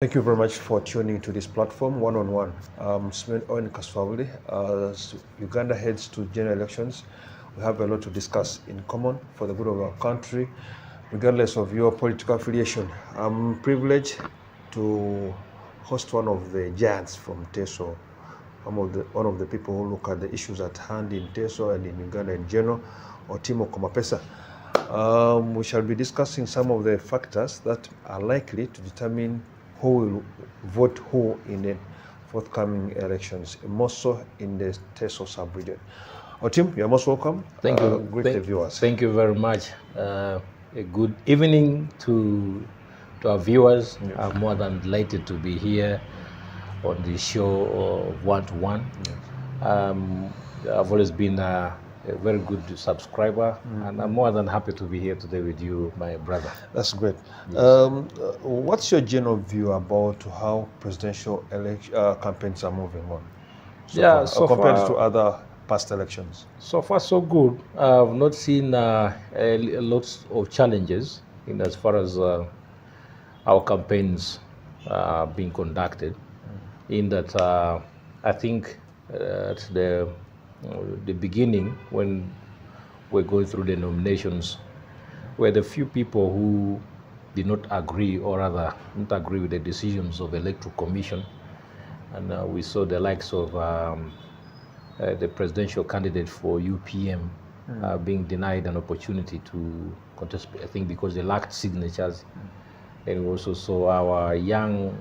Thank you very much for tuning to this platform, one-on-one. Host Owen kaswabuli. As Uganda heads to general elections, we have a lot to discuss in common for the good of our country, regardless of your political affiliation. I'm privileged to host one of the giants from Teso, one of the people who look at the issues at hand in Teso and in Uganda in general, Otimo Komapesa. We shall be discussing some of the factors that are likely to determine who will vote who in the forthcoming elections, more so in the Teso sub-region. Otim, you're most welcome. Thank you. Greet the viewers. Thank you very much. A good evening to our viewers. Yes. I'm more than delighted to be here on the show of one-to-one. Yes. I've always been a very good subscriber, and I'm more than happy to be here today with you, my brother. That's great. Yes. What's your general view about how presidential campaigns are moving on? Compared to other past elections? So far, so good. I've not seen lots of challenges in as far as our campaigns being conducted. In that, I think at the beginning, when we're going through the nominations, were the few people who did not agree, or rather not agree with the decisions of the Electoral Commission, and we saw the likes of the presidential candidate for UPM being denied an opportunity to contest, I think because they lacked signatures. And we also saw our young,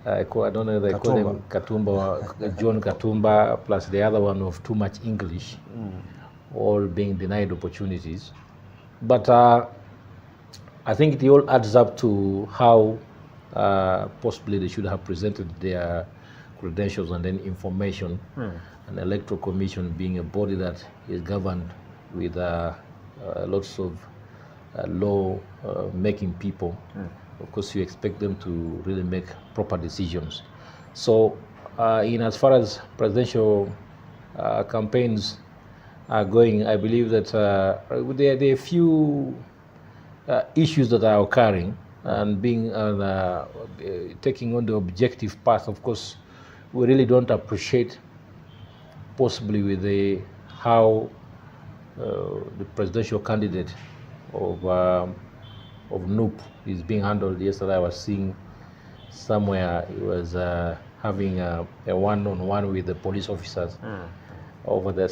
I don't know, they call him Katumba, John Katumba, plus the other one of too much English, all being denied opportunities. But I think it all adds up to how possibly they should have presented their credentials and then information. An electoral commission being a body that is governed with lots of law-making people. Of course, you expect them to really make proper decisions. So, in as far as presidential campaigns are going, I believe that there are a few issues that are occurring and being taking on the objective path. Of course, we really don't appreciate possibly with how the presidential candidate of NUP is being handled. Yesterday I was seeing somewhere he was having a one-on-one with the police officers over the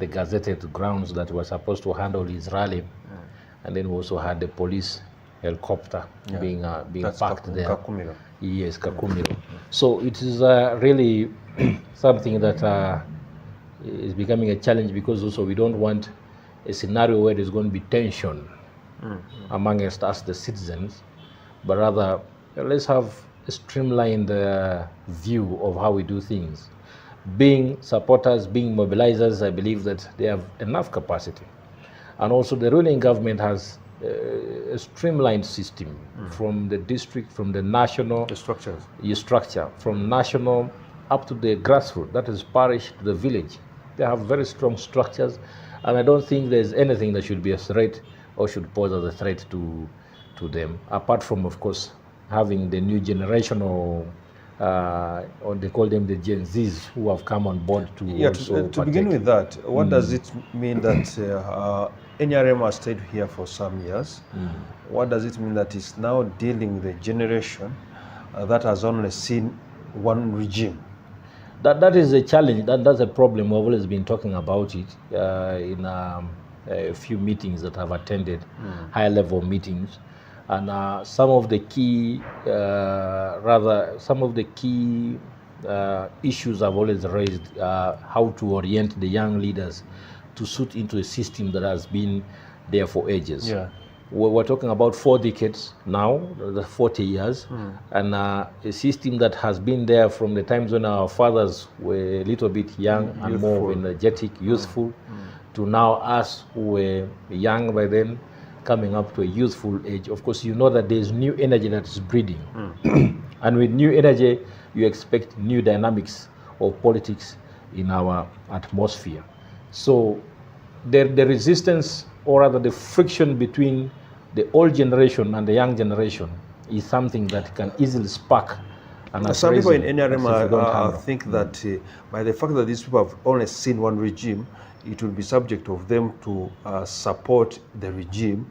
gazetted grounds that were supposed to handle his rally. And then we also had the police helicopter being parked there. Kakumiro. Yes, Kakumiro. So it is really something that is becoming a challenge, because also we don't want a scenario where there's going to be tension amongst us, the citizens, but rather let's have a streamlined view of how we do things. Being supporters, being mobilizers, I believe that they have enough capacity. And also the ruling government has a streamlined system from the district, from the national structure, from national up to the grassroots, that is parish to the village. They have very strong structures, and I don't think there's anything that should be a threat or should pose as a threat to them, apart from, of course, having the new generational, or they call them the Gen Zs, who have come on board to begin with that, what does it mean that NRM has stayed here for some years? What does it mean that it's now dealing with a generation that has only seen one regime? That is a challenge. That's a problem. We've always been talking about it in a few meetings that I've attended, high-level meetings, and some of the key, issues I've always raised, how to orient the young leaders to suit into a system that has been there for ages. Yeah. We're talking about 4 decades now, the 40 years, and a system that has been there from the times when our fathers were a little bit young and more energetic, youthful, to now us who were young by then, coming up to a youthful age. Of course, you know that there's new energy that is breeding. And with new energy, you expect new dynamics of politics in our atmosphere. So the resistance, or rather the friction between the old generation and the young generation is something that can easily spark an Some people in uprising NRM think that by the fact that these people have only seen one regime, it will be subject of them to support the regime,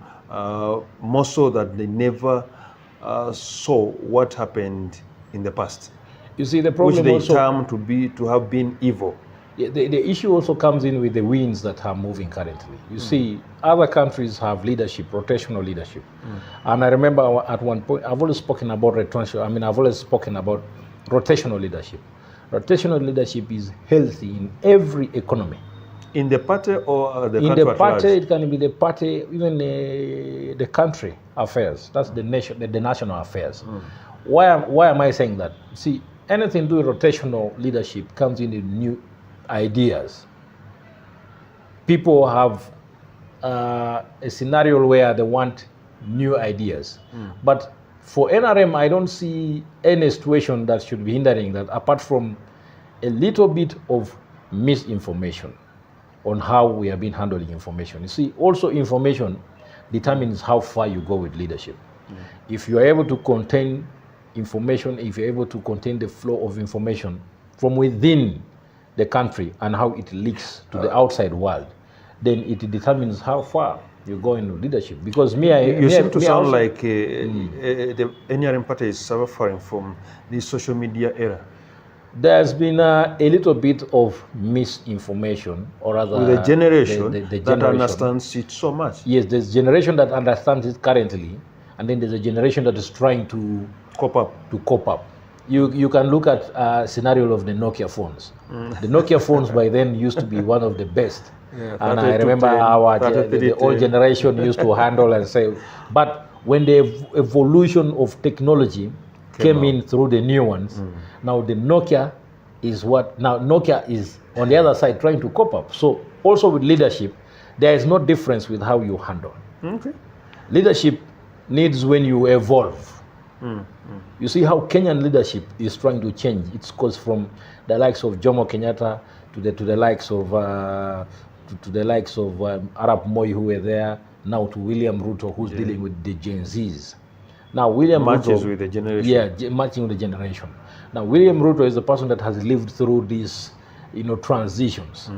more so that they never saw what happened in the past. You see, the problem which they also term to have been evil. the issue also comes in with the winds that are moving currently. You see, other countries have leadership, rotational leadership. And I remember at one point, I've always spoken about rotational leadership. Rotational leadership is healthy in every economy. In the party or the in country the at party, large? it can be the party, even the country affairs. That's the national affairs. Why am I saying that? See, anything to do with rotational leadership comes in with new ideas. People have a scenario where they want new ideas. But for NRM, I don't see any situation that should be hindering that, apart from a little bit of misinformation on how we have been handling information. You see, also information determines how far you go with leadership. If you are able to contain information, if you're able to contain the flow of information from within the country and how it leaks to the outside world, then it determines how far you go in leadership. Because you seem to sound like the NRM party is suffering from the social media era. There's been a little bit of misinformation, or rather, with a generation the that understands it so much. Yes, there's a generation that understands it currently, and then there's a generation that is trying to cope up. You can look at a scenario of the Nokia phones. The Nokia phones by then used to be one of the best. And I remember the old generation used to handle and say, but when the evolution of technology came in through the new ones, now the Nokia is Nokia is on the other side trying to cope up. So also with leadership, there is no difference with how you handle. Okay. Leadership needs when you evolve. You see how Kenyan leadership is trying to change. It's goes from the likes of Jomo Kenyatta to the likes of Arap Moi, who were there, now to William Ruto, who's dealing with the Gen Zs. Now William matches Ruto, with the generation. Yeah, matching with the generation. Now William Ruto is the person that has lived through these, transitions,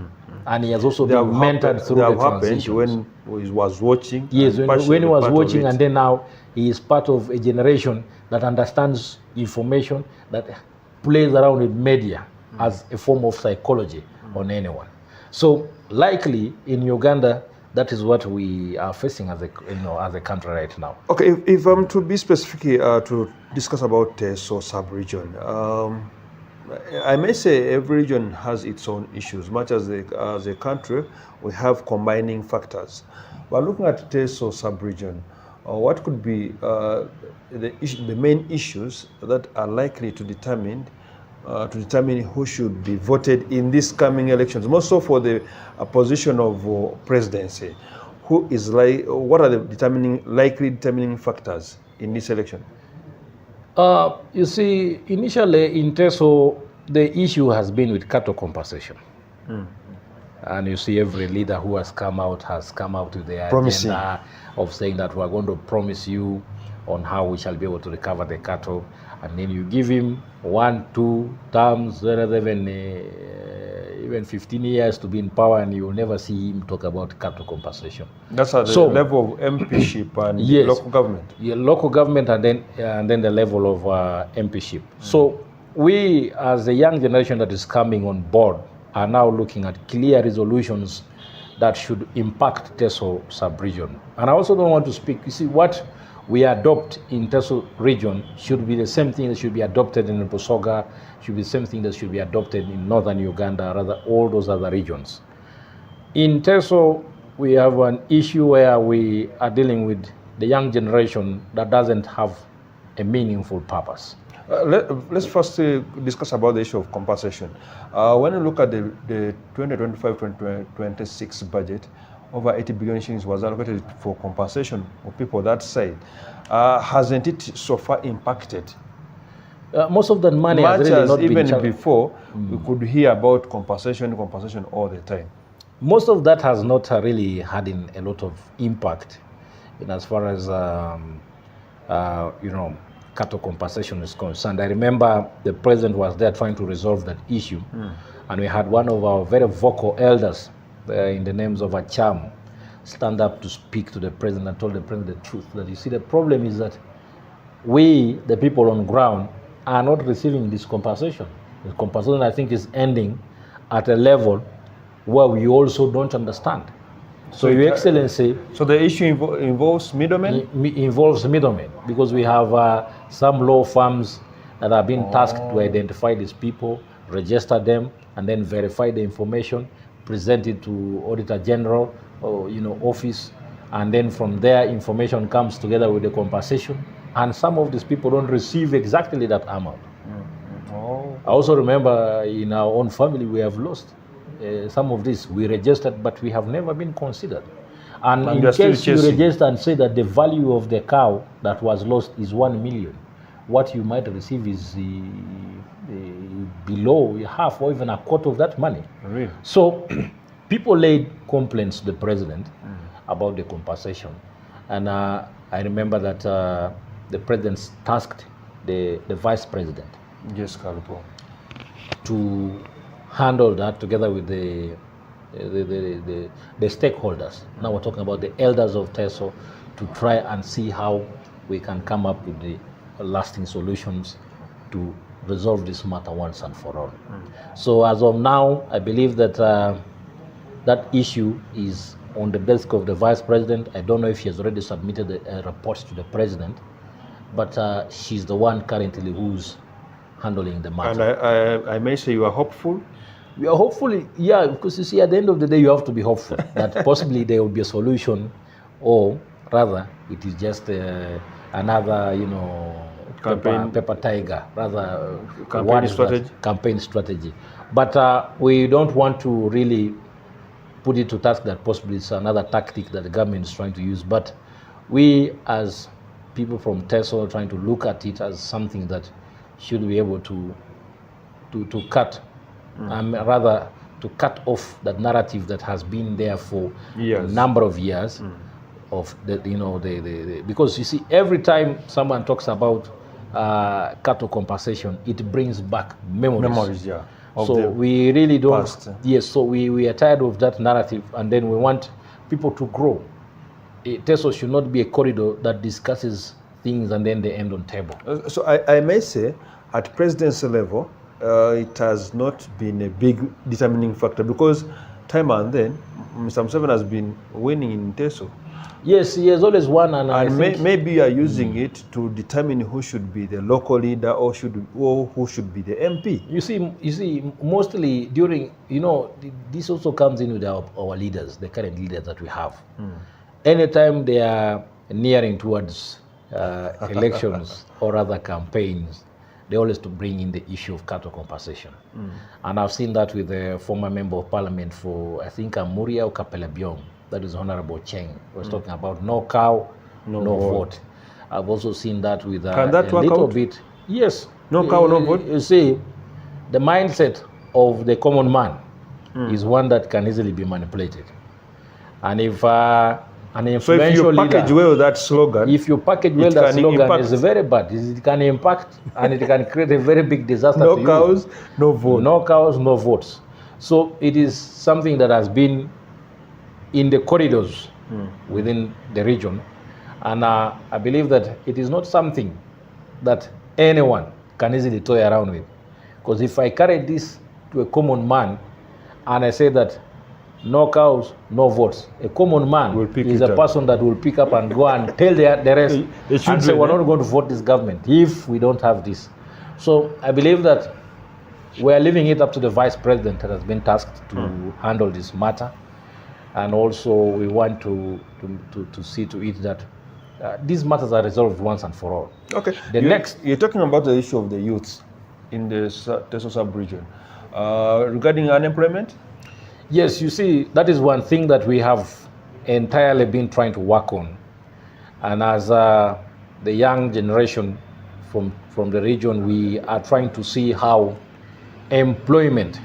and he has also been mentored through the transitions. When he was watching. Yes, when he was watching, and then now he is part of a generation that understands information, that plays around with media as a form of psychology on anyone. So likely in Uganda, that is what we are facing as a country right now. Okay, if I'm to be specific to discuss about Teso sub-region, I may say every region has its own issues. Much as a country, we have combining factors. But looking at Teso sub-region, what could be the main issues that are likely to determine who should be voted in these coming elections, more so for the position of presidency? What are the likely determining factors in this election? You see, initially in Teso, the issue has been with cattle compensation. And you see every leader who has come out with the agenda of saying that we're going to promise you on how we shall be able to recover the cattle. And then you give him 1, 2 terms, even 15 years to be in power, and you will never see him talk about cattle compensation. That's at the level of MPship and yes, local government. Yeah, local government, and then the level of MPship. So we, as a young generation that is coming on board, are now looking at clear resolutions that should impact Teso sub-region. And I also don't want to speak, you see, what we adopt in Teso region should be the same thing that should be adopted in Busoga, should be the same thing that should be adopted in northern Uganda, rather all those other regions. In Teso, we have an issue where we are dealing with the young generation that doesn't have a meaningful purpose. Let's first discuss about the issue of compensation. When you look at the 2025-2026 budget, over 80 billion shillings was allocated for compensation of people that side. Hasn't it so far impacted? Most of that money has really not even been before, we could hear about compensation all the time. Most of that has not really had a lot of impact as far as cattle compensation is concerned. I remember the president was there trying to resolve that issue, and we had one of our very vocal elders in the names of a charm stand up to speak to the president and told the president the truth, that you see, the problem is that we, the people on ground, are not receiving this compensation. The compensation, I think, is ending at a level where we also don't understand. So, Your Excellency... So the issue involves middlemen? Involves middlemen, because we have some law firms that have been tasked to identify these people, register them, and then verify the information, present it to Auditor General or office, and then from there information comes together with the compensation, and some of these people don't receive exactly that amount. I also remember in our own family we have lost some of this. We registered, but we have never been considered. And in case you register and say that the value of the cow that was lost is 1 million, what you might receive is below half or even a quarter of that money. Really? So people laid complaints to the president about the compensation. And I remember that the president tasked the vice president, yes, Kalupo, to handle that together with the stakeholders. Now we're talking about the elders of Teso, to try and see how we can come up with the lasting solutions to resolve this matter once and for all. So as of now, I believe that that issue is on the desk of the vice president. I don't know if she has already submitted a report to the president, but she's the one currently who's handling the matter. And I may say you are hopeful? We are hopeful, yeah, because you see, at the end of the day, you have to be hopeful that possibly there will be a solution, or rather, it is just another, paper tiger, rather campaign strategy. But we don't want to really put it to task that possibly it's another tactic that the government is trying to use. But we, as people from Teso, are trying to look at it as something that should be able to cut, rather to cut off that narrative that has been there for a number of years. Of because you see, every time someone talks about cattle compensation, it brings back memories. So we really don't. Past. Yes. So we are tired of that narrative, and then we want people to grow. Teso should not be a corridor that discusses things and then they end on table. So I may say, at presidency level, it has not been a big determining factor, because time and then Mr. Museveni has been winning in Teso. Yes, he has always won, and maybe you are using it to determine who should be the local leader or who should be the MP. You see, mostly during, this also comes in with our leaders, the current leaders that we have. Anytime they are nearing towards elections or other campaigns, they always to bring in the issue of cattle compensation. And I've seen that with the former member of parliament for, I think, Muria or Kapelebiong, that is Honorable Cheng, was talking about no cow, no vote. I've also seen that with Can that a work little out? bit. Yes. No cow, no vote? You see, the mindset of the common man is one that can easily be manipulated. And if an influential leader, if you package well that slogan, it's very bad. It can impact and it can create a very big disaster. No cows, no vote. No cows, no votes. So it is something that has been in the corridors within the region, and I believe that it is not something that anyone can easily toy around with. Because if I carry this to a common man and I say that no cows, no votes, a common man is a person that will pick up and go and tell the rest and say, we're not going to vote this government if we don't have this. So I believe that we are leaving it up to the vice president that has been tasked to handle this matter. And also we want to see to it that these matters are resolved once and for all. Okay. You're talking about the issue of the youths in the Teso sub-region. Regarding unemployment? Yes, you see, that is one thing that we have entirely been trying to work on. And as the young generation from the region, we are trying to see how employment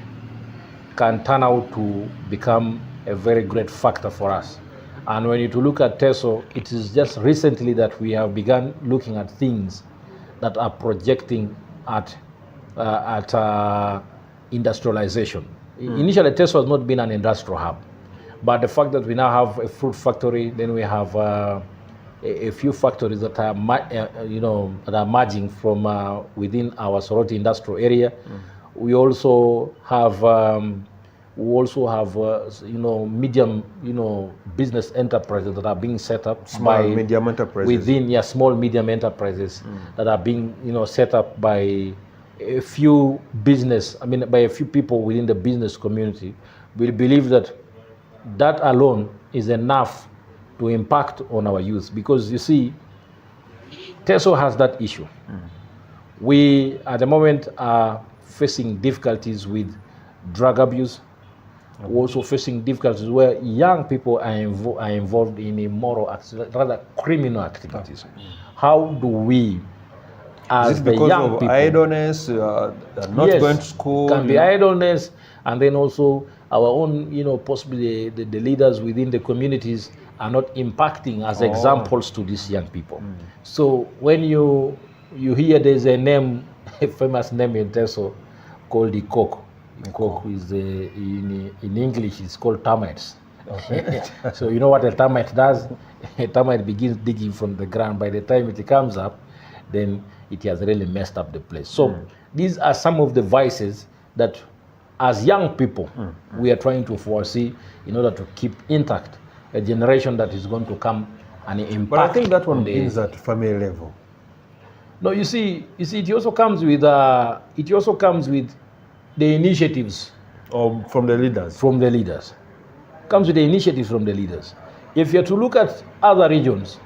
can turn out to become a very great factor for us. And when you look at Teso, it is just recently that we have begun looking at things that are projecting at industrialization. Initially, Teso has not been an industrial hub, but the fact that we now have a fruit factory, then we have a few factories that are that are merging from within our Soroti industrial area. We also have medium business enterprises that are being set up medium enterprises within small medium enterprises that are being set up by a few by a few people within the business community. We believe that alone is enough to impact on our youth, because you see, Teso has that issue. We at the moment are facing difficulties with drug abuse. We're also facing difficulties where young people are involved in immoral, rather criminal activities. How do we, as the young people, idleness, not going to school? Can be idleness, and then also our own, possibly the leaders within the communities are not impacting as examples to these young people. So when you hear there's a name, a famous name in Teso called the coke. Coke is in English it's called termites. Okay. So you know what a termite does? A termite begins digging from the ground. By the time it comes up, then it has really messed up the place. So these are some of the vices that, as young people, we are trying to foresee in order to keep intact a generation that is going to come and impact. But I think that one begins at family level. No, you see, it also comes with the initiatives from the leaders. From the leaders. Comes with the initiatives from the leaders. If you're to look at other regions,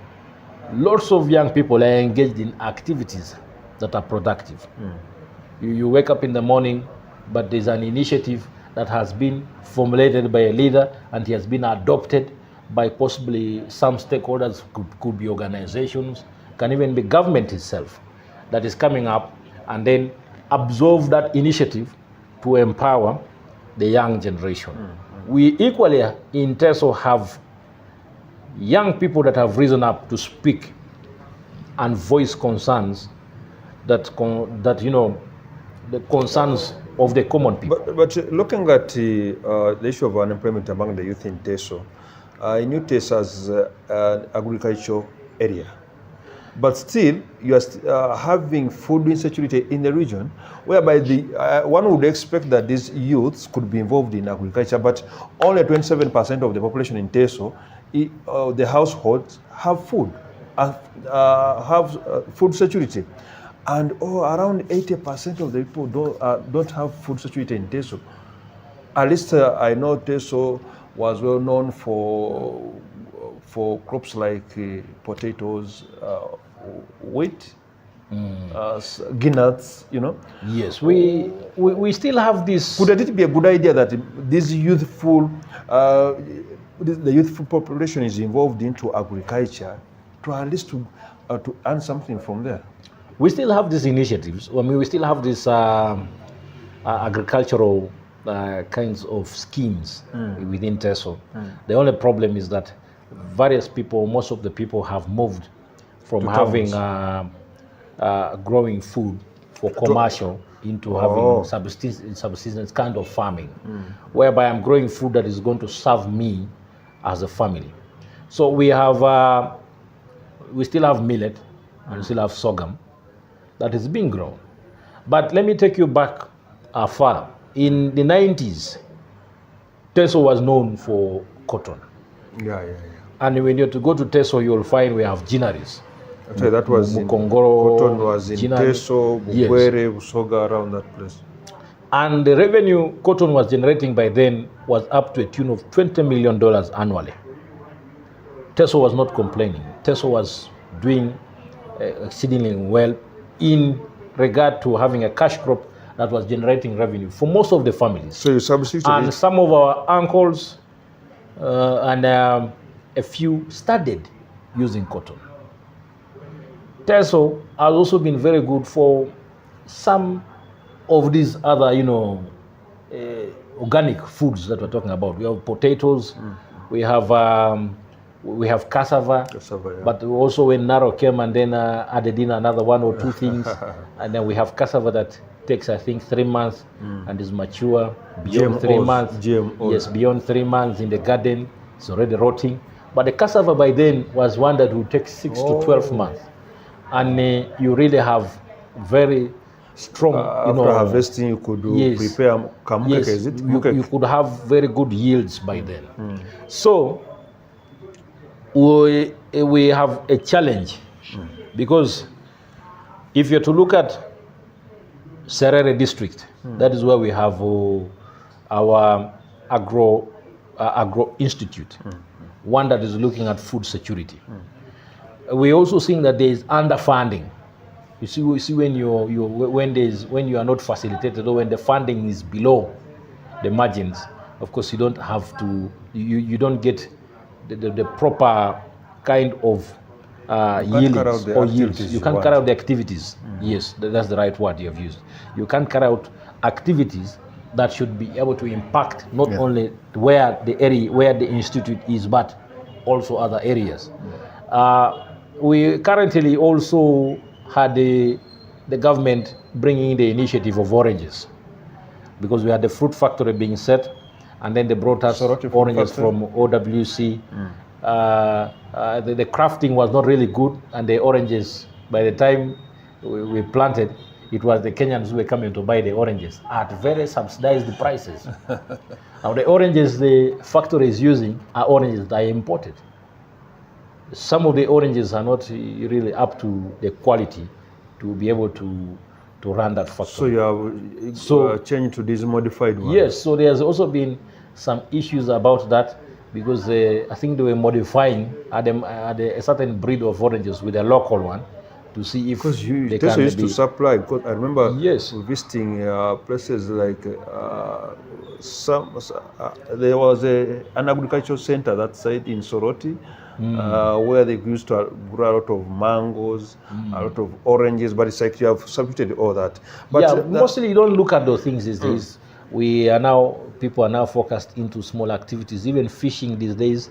lots of young people are engaged in activities that are productive. You wake up in the morning, but there's an initiative that has been formulated by a leader and it has been adopted by possibly some stakeholders, could be organizations, can even be government itself, that is coming up and then absorb that initiative to empower the young generation. We equally in Teso have young people that have risen up to speak and voice concerns that the concerns of the common people. But looking at the issue of unemployment among the youth in Teso, I knew Teso as an agricultural area. But still, you are having food insecurity in the region, whereby one would expect that these youths could be involved in agriculture, but only 27% of the population in Teso, the households have food, have food security. And around 80% of the people don't have food security in Teso. At least I know Teso was well known for crops like potatoes, wheat, guineas, Yes, we still have this. Could it be a good idea that this youthful, the youthful population is involved into agriculture to at least to earn something from there? We still have these initiatives. We still have these agricultural kinds of schemes within Teso. The only problem is that most of the people have moved from having growing food for commercial into having subsistence kind of farming, whereby I'm growing food that is going to serve me as a family. So we still have millet and we still have sorghum that is being grown. But let me take you back far. In the 90s, Teso was known for cotton. Yeah. And when you're to go to Teso, you'll find we have ginaries. So that was Mukongoro, cotton was in Teso, Bugwere, Busoga, around that place. And the revenue cotton was generating by then was up to a tune of $20 million annually. Teso was not complaining. Teso was doing exceedingly well in regard to having a cash crop that was generating revenue for most of the families. So you substituted and some of our uncles and a few started using cotton. Teso has also been very good for some of these other, organic foods that we're talking about. We have potatoes, we have we have cassava, Yeah. but also when Naro came and then added in another 1 or 2 things, and then we have cassava that takes, I think, 3 months and is mature beyond 3 months. GMOs. Yes, beyond 3 months in the garden, it's already rotting. But the cassava by then was one that would take 6 to 12 months, and you really have very strong. After harvesting, you could prepare kamukeke. Yes, Is it? You could have very good yields by then. So we have a challenge because if you're to look at Serere district, that is where we have our agro institute, one that is looking at food security. We're also seeing that there is underfunding. You see when you are not facilitated, or when the funding is below the margins, of course you don't have to, you don't get the proper kind of yields or yields. You can't carry out the activities. Yes, that's the right word you have used. You can't carry out activities that should be able to impact not only where the area, where the institute is, but also other areas. We currently also had the government bringing in the initiative of oranges, because we had the fruit factory being set, and then they brought us oranges from OWC. The crafting was not really good, and the oranges, by the time we planted, it was the Kenyans who were coming to buy the oranges at very subsidized prices. Now the oranges the factory is using are oranges that are imported. Some of the oranges are not really up to the quality to be able to run that factory. So you have changed to this modified one? Yes, so there's also been some issues about that, because I think they were modifying a certain breed of oranges with a local one to see if Teso used to supply. Because I remember visiting places like there was an agricultural center that side in Soroti, where they used to grow a lot of mangoes, a lot of oranges, but it's like you have substituted all that. But mostly you don't look at those things these days. People are now focused into small activities. Even fishing these days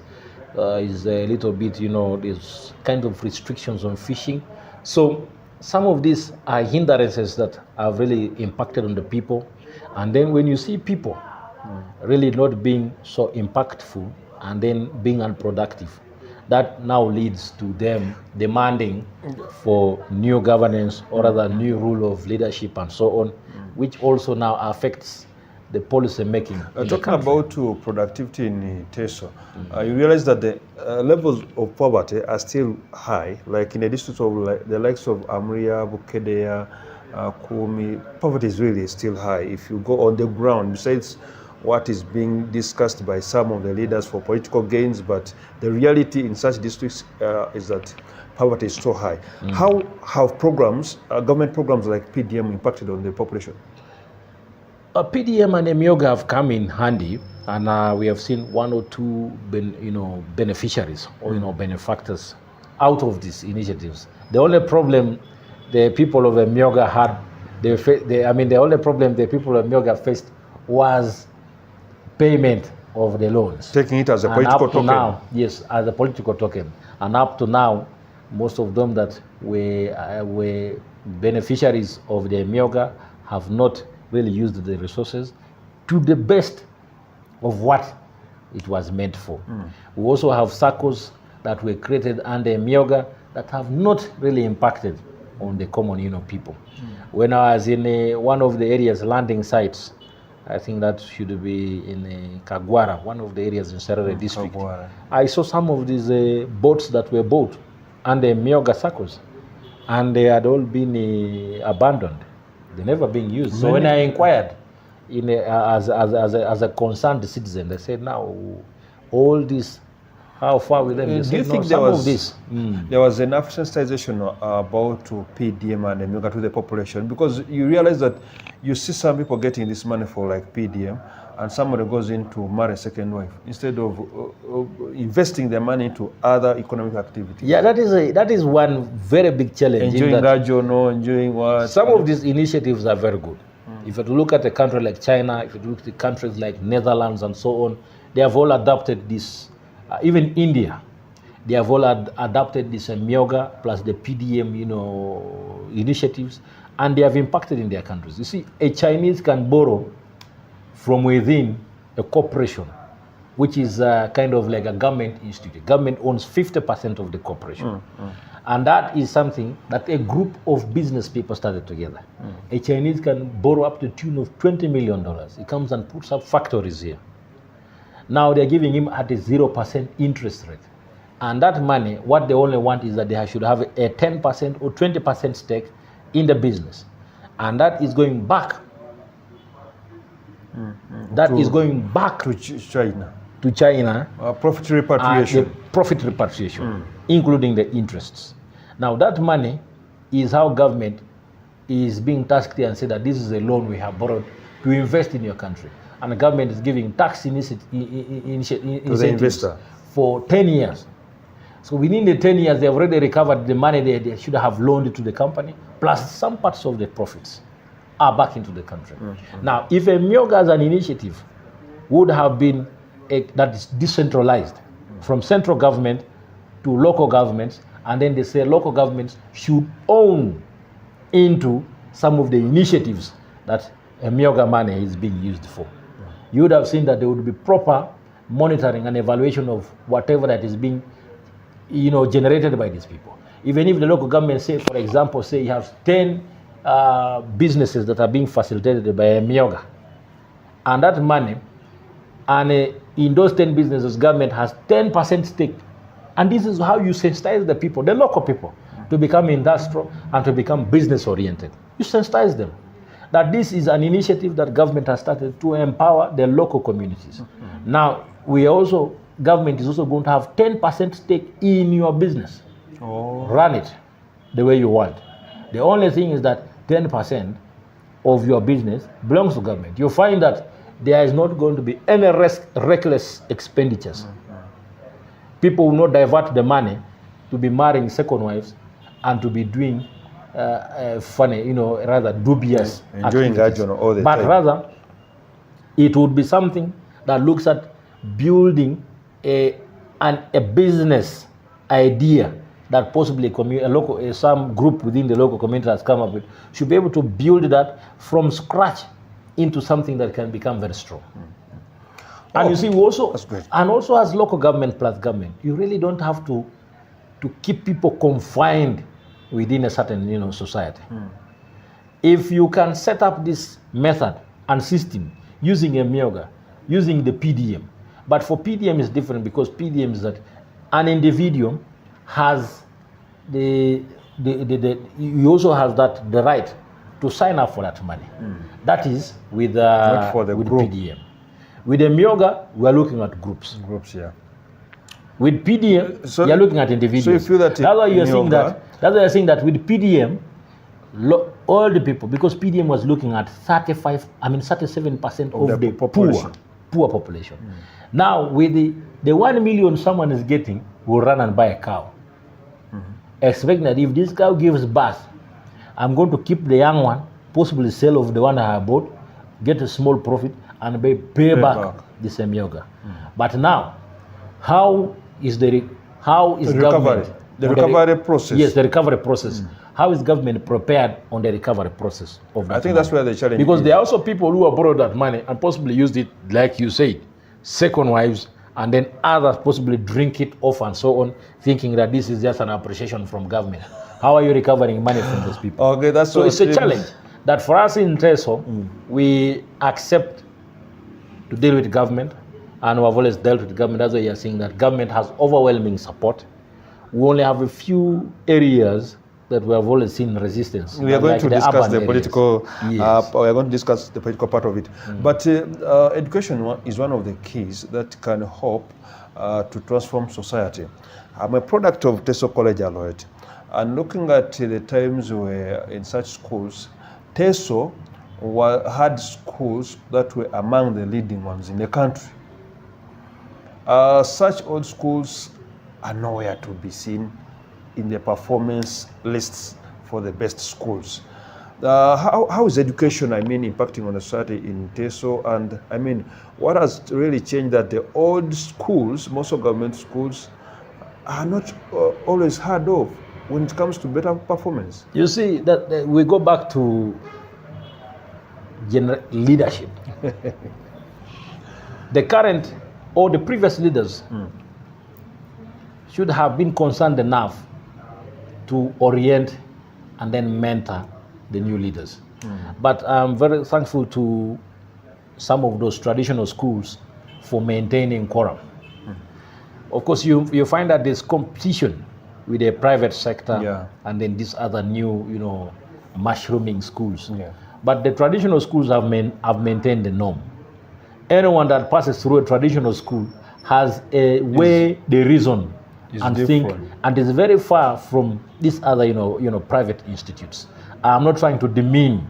is a little bit, there's kind of restrictions on fishing. So some of these are hindrances that have really impacted on the people. And then when you see people really not being so impactful and then being unproductive, that now leads to them demanding for new governance, or rather new rule of leadership and so on, which also now affects the policy making. Talking about productivity in Teso, you realize that the levels of poverty are still high, like in the districts of the likes of Amria, Bukedea, Kumi. Poverty is really still high. If you go on the ground, besides what is being discussed by some of the leaders for political gains, but the reality in such districts is that poverty is so high. How have government programs like PDM impacted on the population? PDM and Emyoga have come in handy, and we have seen 1 or 2 beneficiaries or benefactors out of these initiatives. The only problem the people of Emyoga had, the only problem the people of Emyoga faced was payment of the loans. Taking it as a political token. Now, yes, as a political token. And up to now, most of them that were beneficiaries of the Emyoga have not really used the resources to the best of what it was meant for. We also have circles that were created under Emyoga that have not really impacted on the common people. When I was in one of the areas, landing sites, I think that should be in Kagwara, one of the areas in Serere district. Kagwara. I saw some of these boats that were bought under Emyoga circles, and they had all been abandoned. They're never being used. So when I inquired as a concerned citizen, they said, now, all this, how far will them? Do you think there was enough sensitization about PDM and Emyoga to the population? Because you realize that you see some people getting this money for like PDM, and somebody goes in to marry a second wife instead of investing their money into other economic activities. Yeah, that is one very big challenge. Enjoying Rajono, enjoying what? Some of these initiatives are very good. If you look at a country like China, if you look at countries like Netherlands and so on, they have all adopted this. Even India, They have all adopted this Myoga plus the PDM, initiatives, and they have impacted in their countries. You see, a Chinese can borrow from within a corporation, which is kind of like a government institute. Government owns 50% of the corporation. And that is something that a group of business people started together. A Chinese can borrow up to the tune of $20 million. He comes and puts up factories here. Now they're giving him at a 0% interest rate. And that money, what they only want is that they should have a 10% or 20% stake in the business. And that is going back. That is going back to China. To China. Profit repatriation. Profit repatriation, including the interests. Now that money is how government is being tasked and said that this is a loan we have borrowed to invest in your country. And the government is giving tax incentives for 10 years. So within the 10 years, they have already recovered the money they should have loaned to the company, plus some parts of the profits are back into the country. Now, if a Myoga as an initiative would have been that is decentralized from central government to local governments, and then they say local governments should own into some of the initiatives that a Myoga money is being used for. You would have seen that there would be proper monitoring and evaluation of whatever that is being generated by these people. Even if the local government say, for example, say you have 10 businesses that are being facilitated by a Myoga, and that money, and in those 10 businesses, government has 10% stake. And this is how you sensitize the people, the local people, to become industrial and to become business oriented. You sensitize them that this is an initiative that government has started to empower the local communities. Now, government is also going to have 10% stake in your business. Run it the way you want. The only thing is that 10% of your business belongs to government. You'll find that there is not going to be any reckless expenditures. People will not divert the money to be marrying second wives and to be doing funny, rather dubious enjoying activities. all the But time. rather, it would be something that looks at building a business idea that possibly some group within the local community has come up with, should be able to build that from scratch into something that can become very strong. And you see, also as local government plus government, you really don't have to keep people confined within a certain society. If you can set up this method and system using a Myoga, using the PDM, but for PDM is different because PDM is that an individual has he also has the right to sign up for that money. That is with group. PDM. With the Myoga, we are looking at groups. Groups, yeah. With PDM, you are looking at individuals. So you feel that that's why you're saying that with PDM, all the people, because PDM was looking at 37% of the population. Poor population. Now, with the 1 million someone is getting, will run and buy a cow. Expecting that if this cow gives birth, I'm going to keep the young one, possibly sell of the one I have bought, get a small profit, and pay back the same Myoga. But now, how is government? The recovery process. Yes, the recovery process. How is government prepared on the recovery process of that I think money? that's where the challenge Because is. there are also people who have borrowed that money and possibly used it, like you said, second wives, and then others possibly drink it off and so on, thinking that this is just an appreciation from government. How are you recovering money from those people? Okay, that's so it's a challenge that for us in Teso, we accept to deal with government, and we have always dealt with government. That's why you're seeing that government has overwhelming support. We only have a few areas that we have always seen resistance. We are going to discuss the political. Yes. We are going to discuss the political part of it. But education is one of the keys that can help to transform society. I'm a product of Teso College Aloet, and looking at the times where in such schools, Teso had schools that were among the leading ones in the country. Such old schools are nowhere to be seen in the performance lists for the best schools. How is education, impacting on the society in Teso? And what has really changed that the old schools, most of government schools, are not always heard of when it comes to better performance. You see, that we go back to leadership. The current or the previous leaders should have been concerned enough to orient and then mentor the new leaders. But I'm very thankful to some of those traditional schools for maintaining quorum. Of course, you find that there's competition with the private sector and then these other new, mushrooming schools. But the traditional schools have maintained the norm. Anyone that passes through a traditional school has a way they reason and think, and is very far from these other, private institutes. I'm not trying to demean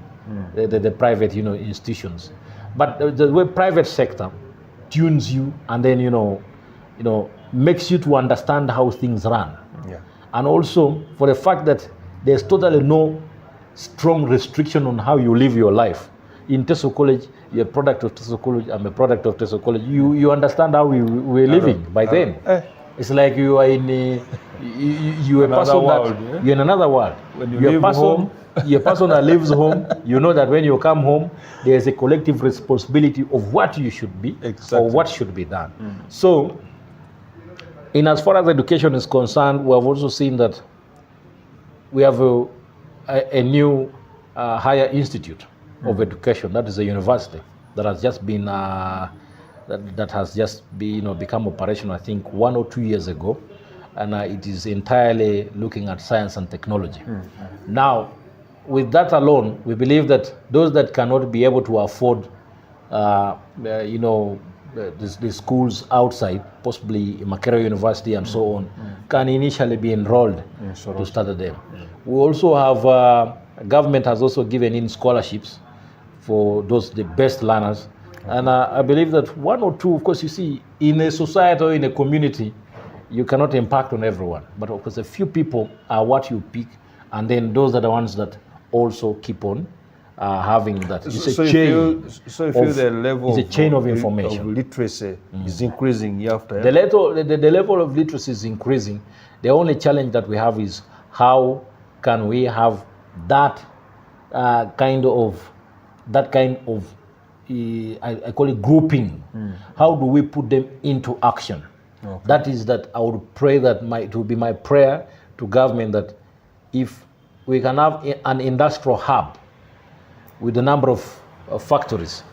the private, institutions, but the way private sector tunes you and then, makes you to understand how things run. And also for the fact that there's totally no strong restriction on how you live your life. In Teso College, you're a product of Teso College, I'm a product of Teso College. You understand how we're living by then. It's like you are in you're a person that you're in another world. When you're a person that lives home, you know that when you come home, there's a collective responsibility of what you should be or what should be done. So, in as far as education is concerned, we have also seen that we have a new higher institute of education, that is a university that has just been become operational, I think 1 or 2 years ago, and it is entirely looking at science and technology. Now, with that alone, we believe that those that cannot be able to afford, the schools outside, possibly Makerere University and so on, can initially be enrolled to start them. We also have, government has also given in scholarships for the best learners. And I believe that 1 or 2, of course, you see, in a society or in a community, you cannot impact on everyone. But of course, a few people are what you pick, and then those are the ones that also keep on having that. It's a chain. So you feel the level of information. Of literacy is increasing year after year? The level of literacy is increasing. The only challenge that we have is how can we have that kind of I call it grouping. How do we put them into action? That is that I would pray that it will be my prayer to government that if we can have an industrial hub with a number of factories,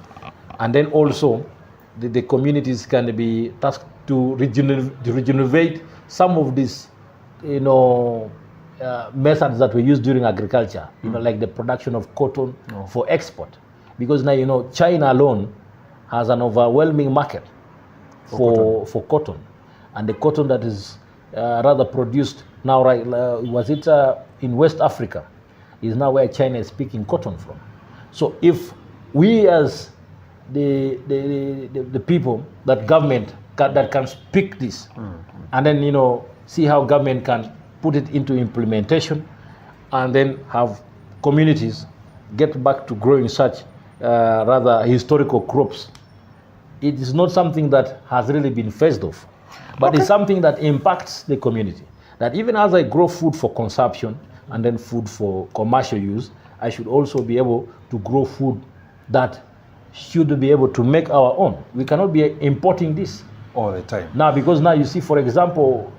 and then also the communities can be tasked to regenerate some of these, methods that we use during agriculture, like the production of cotton for export. Because now, China alone has an overwhelming market for cotton. And the cotton that is rather produced now, in West Africa, is now where China is picking cotton from. So if we as the people, that government that can speak this, and then, see how government can put it into implementation, and then have communities get back to growing such rather historical crops. It is not something that has really been phased off, but it's something that impacts the community. That even as I grow food for consumption and then food for commercial use, I should also be able to grow food that should be able to make our own. We cannot be importing this all the time. Now, because now you see, for example,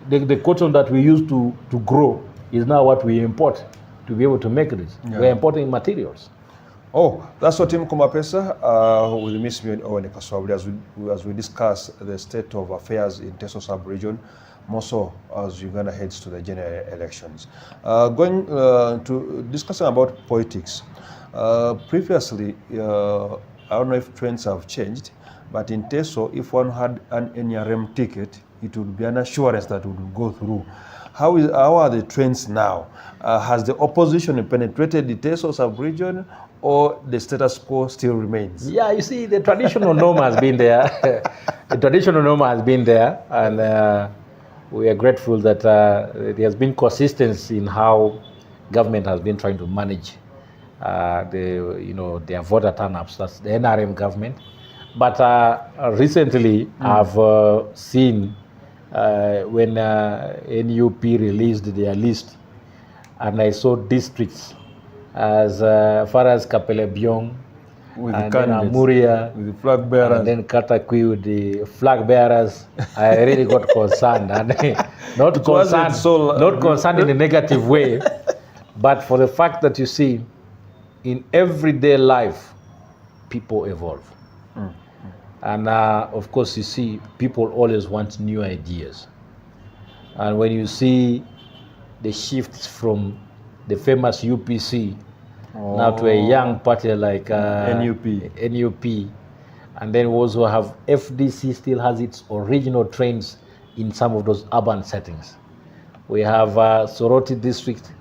the cotton that we used to grow is now what we import to be able to make this. We're importing materials. Oh, that's what Tim Kumapesa with Miss Owen kaswabuli as we discuss the state of affairs in Teso sub-region, more so as Uganda heads to the general elections. Going to discussing about politics. Previously, I don't know if trends have changed, but in Teso, if one had an NRM ticket, it would be an assurance that would go through. How are the trends now? Has the opposition penetrated the Teso sub-region, or the status quo still remains? Yeah, you see, the traditional norm has been there. The traditional norm has been there, and we are grateful that there has been consistency in how government has been trying to manage their voter turn-ups. That's the NRM government. But recently, I've seen when NUP released their list, and I saw districts as far as Kapelebyong, With and the then candidates, Amuria, with the flag bearers. and then Katakwi with the flag bearers. I really got concerned, and not concerned in a negative way, but for the fact that you see, in everyday life, people evolve. And of course, you see, people always want new ideas. And when you see the shifts from the famous UPC now to a young party like NUP, and then we also have FDC still has its original trains in some of those urban settings. We have Soroti district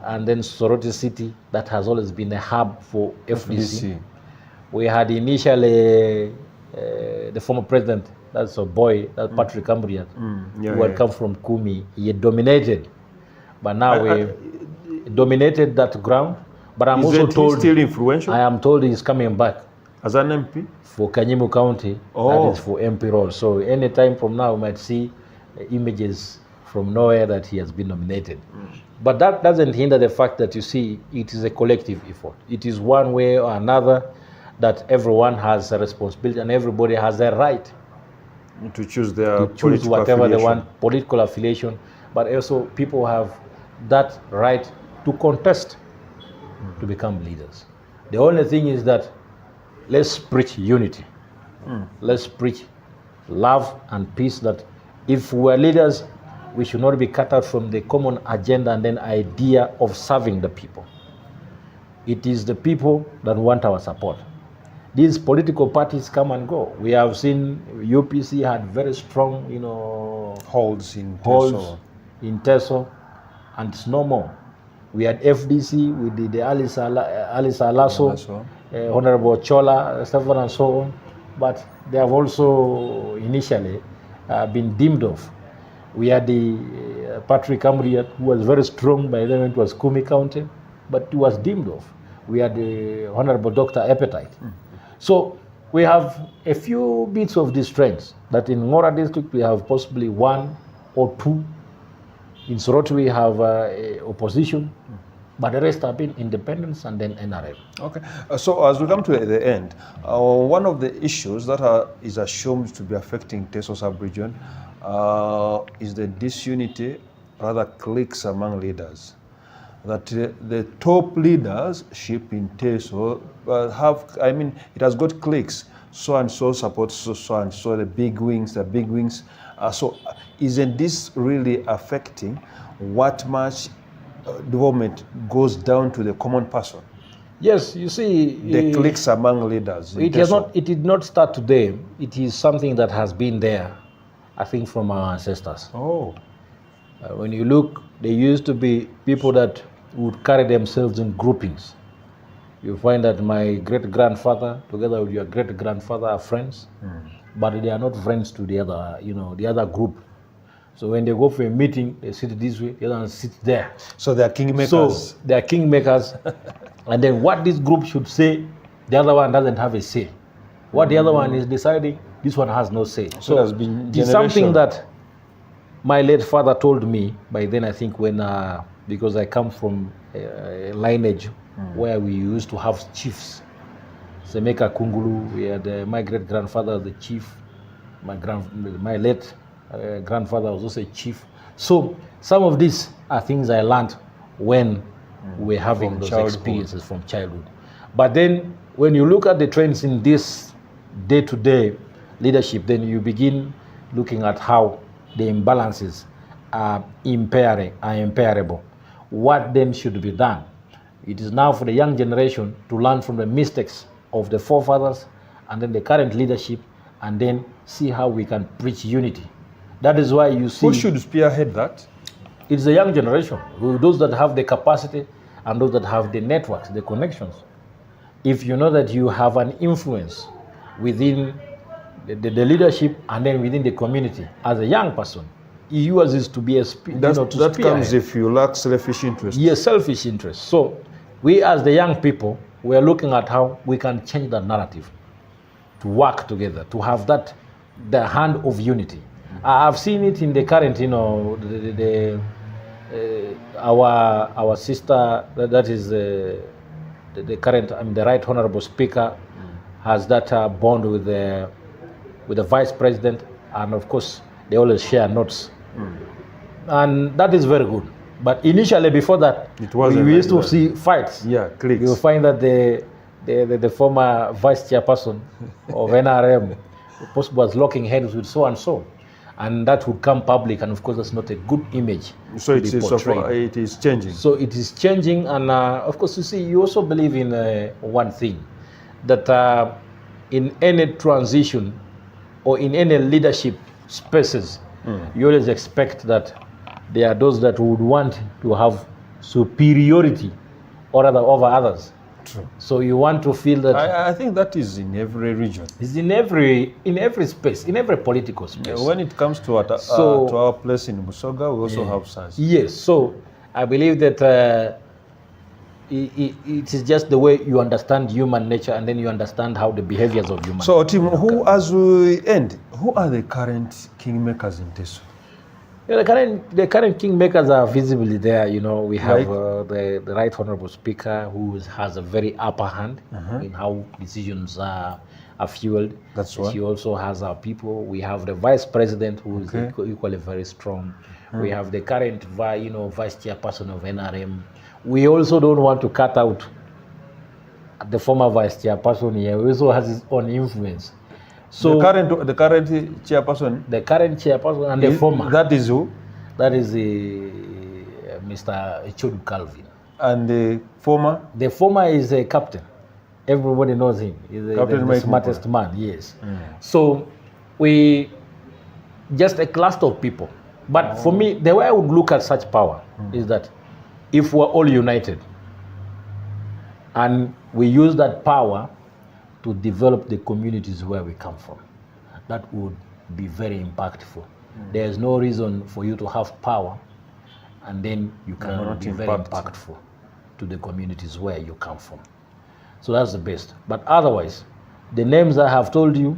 and then Soroti city that has always been a hub for FDC. We had initially the former president, that's a boy, that's Patrick Cambrian, who had come from Kumi. He had dominated, but now we dominated that ground. But I'm also told still influential. I am told he's coming back as an MP for Kanyimu County. That is for MP role. So any time from now, we might see images from nowhere that he has been nominated. But that doesn't hinder the fact that you see it is a collective effort. It is one way or another that everyone has a responsibility and everybody has a right to choose their whatever they want, political affiliation, but also people have that right to contest to become leaders. The only thing is that let's preach unity. Let's preach love and peace, that if we're leaders, we should not be cut out from the common agenda and then idea of serving the people. It is the people that want our support. These political parties come and go. We have seen UPC had very strong, holds in Teso, and it's no more. We had FDC, we did the Alice Alaso, Honorable Chola, Stefan, and so on. But they have also initially been dimmed off. We had the Patrick Cambrian, who was very strong by then. It was Kumi County, but he was dimmed off. We had the Honorable Dr. Appetite. So we have a few bits of these trends that in Ngora district we have possibly one or two. In Soroti we have opposition, but the rest have been independents and then NRM. Okay, so as we come to the end, one of the issues that is assumed to be affecting Teso sub-region is the disunity, rather cliques among leaders. That the top leadership in Teso it has got cliques. So and so supports so and so, the big wings. So isn't this really affecting what much development goes down to the common person? Yes, you see, the cliques among leaders. It did not start today. It is something that has been there, I think, from our ancestors. When you look, there used to be people that would carry themselves in groupings. You find that my great-grandfather, together with your great-grandfather, are friends, but they are not friends to the other group. So when they go for a meeting, they sit this way, the other one sits there. So they are kingmakers. So they are kingmakers. And then what this group should say, the other one doesn't have a say. What the other one is deciding, this one has no say. So it's something that my late father told me by then, I think, when because I come from a lineage where we used to have chiefs. Semeka Kungulu, we had my great-grandfather, the chief. My late grandfather was also a chief. So some of these are things I learned when we were having those experiences from childhood. But then when you look at the trends in this day-to-day leadership, then you begin looking at how the imbalances are imperable. What then should be done? It is now for the young generation to learn from the mistakes of the forefathers and then the current leadership, and then see how we can preach unity. That is why you see... Who should spearhead that? It's the young generation, those that have the capacity and those that have the networks, the connections. If you know that you have an influence within the leadership and then within the community as a young person, yours is to be that comes if you lack selfish interest. Yes, selfish interest. So we as the young people, we are looking at how we can change that narrative, to work together, to have the hand of unity. I've seen it in the current, our sister, that is the current, the Right Honorable Speaker, has that bond with the Vice President, and of course they always share notes, and that is very good. But initially, before that, we used to see fights. Yeah, cliques. You will find that the former vice chairperson of NRM was locking heads with so and so, and that would come public, and of course that's not a good image. So it is changing. So it is changing, and of course, you see, you also believe in one thing, that in any transition or in any leadership spaces, you always expect that there are those that would want to have superiority or over others. True. So you want to feel that. I think that is in every region. It's in every space, in every political space. When it comes to our place in Busoga, we also have such. Yes. So I believe that it is just the way you understand human nature, and then you understand how the behaviors of human. So, Tim, who are the current kingmakers in Teso? Yeah, the current kingmakers are visibly there. We have the Right Honorable Speaker, who has a very upper hand in how decisions are fueled. That's right. She also has our people. We have the Vice President, who is equally very strong. We have the current Vice Chairperson of NRM. We also don't want to cut out the former Vice Chairperson here. He also has his own influence. So the current chairperson. The current chairperson and the former. That is who? That is Mr. Chodu Calvin. And the former? The former is a captain. Everybody knows him. He's the smartest man. Yes. So we just a cluster of people. But for me, the way I would look at such power is that if we're all united and we use that power to develop the communities where we come from, that would be very impactful. There's no reason for you to have power and then you cannot be very impactful to the communities where you come from. So that's the best. But otherwise, the names I have told you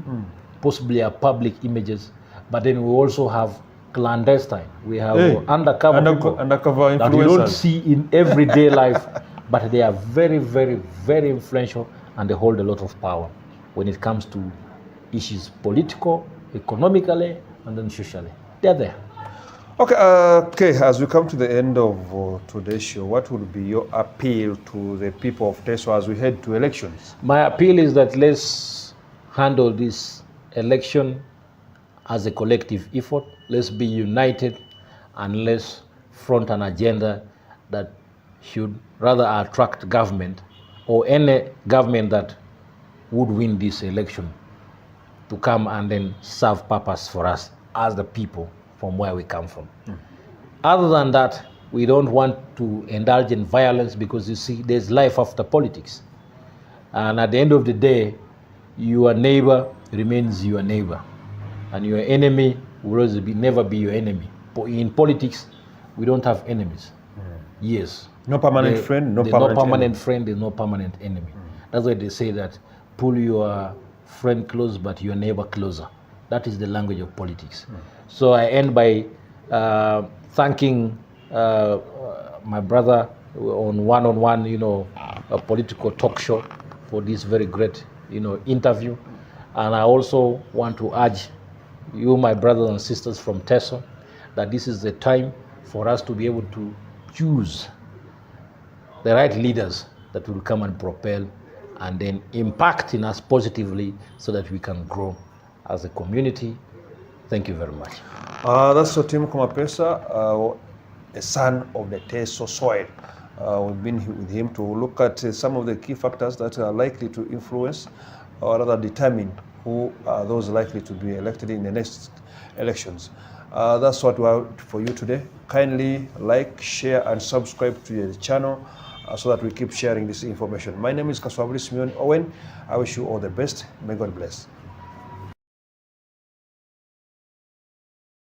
possibly are public images, but then we also have clandestine. We have undercover people that you don't see in everyday life, but they are very, very, very influential, and they hold a lot of power when it comes to issues political, economically, and then socially. They're there. Okay, as we come to the end of today's show, what would be your appeal to the people of Teso as we head to elections? My appeal is that let's handle this election as a collective effort. Let's be united, and let's front an agenda that should rather attract government or any government that would win this election to come and then serve purpose for us as the people from where we come from. Other than that, we don't want to indulge in violence, because you see, there's life after politics. And at the end of the day, your neighbor remains your neighbor, and your enemy will always never be your enemy. But in politics, we don't have enemies. Yes. No permanent friend, no permanent friend, there's no permanent enemy. That's why they say that pull your friend close, but your neighbor closer. That is the language of politics. So I end by thanking my brother on one-on-one, a political talk show for this very great, interview. And I also want to urge you, my brothers and sisters from Teso, that this is the time for us to be able to choose the right leaders that will come and propel and then impact in us positively, so that we can grow as a community. Thank you very much. That's Tim Kumapesa, a son of the Teso soil. We've been with him to look at some of the key factors that are likely to influence or rather determine who are those likely to be elected in the next elections. That's what we have for you today. Kindly like, share, and subscribe to the channel so that we keep sharing this information. My name is Kaswabuli Host Owen. I wish you all the best. May God bless.